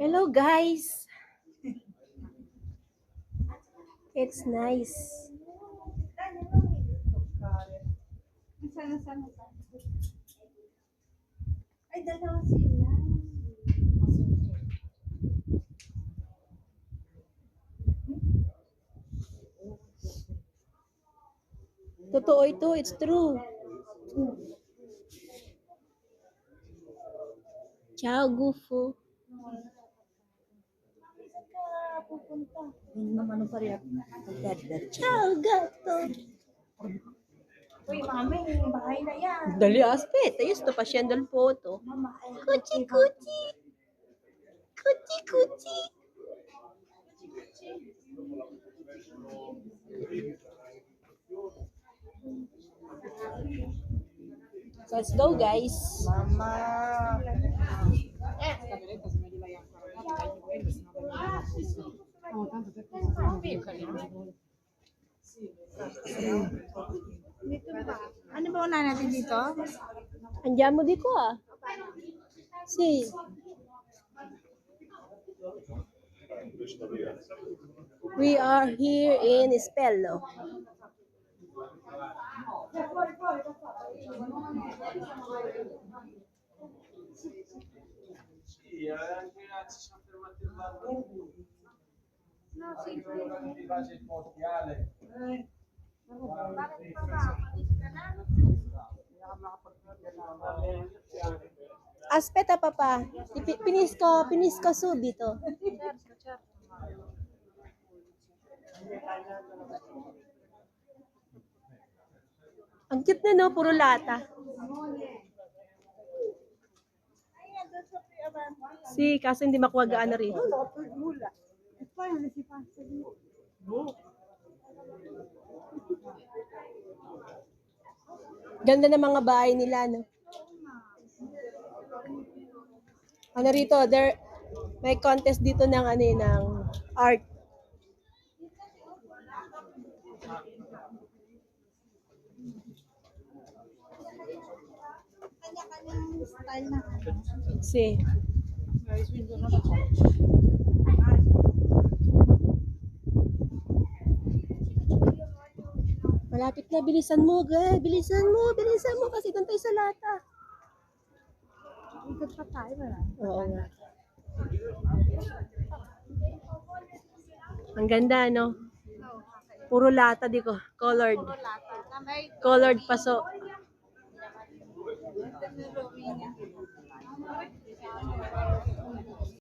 Hello guys, it's nice. Ay, dalawa sila. Totoo ito, it's true. Ciao, Gufo. Saan ka pupunta? Yung naman pa rin. Ciao, gato. Uy, mami, bahay na yan. Dali, aspetta, io sto facendo il foto. Mama, Cuci, cuci. Cuci, cuci. So let's go guys. Mama. Dito ba? Ano ba una natin dito? Andiamo di qua. Sì. We are here in Spello. Sì, anche ci siamo fermati al bar. No, sì. Di base il mondiale. Aspetta papà, finisco subito. Certo, certo. Ang cute na no, puro lata. Ay, doon sa Piabanti. Si, kaso hindi makuha gaano rin. Mula. E poi non si passa lì. Ganda ng mga bahay nila, no? Ano rito, may contest dito ng ano ng art. Kanya-kanyang style na. Si. Malapit na, bilisan mo, guys. Bilisan mo kasi doon tayo sa lata. Ikot pa tayo, wala. Oo nga. Ang ganda, no? Puro lata dito, colored. Lata na may Colored paso.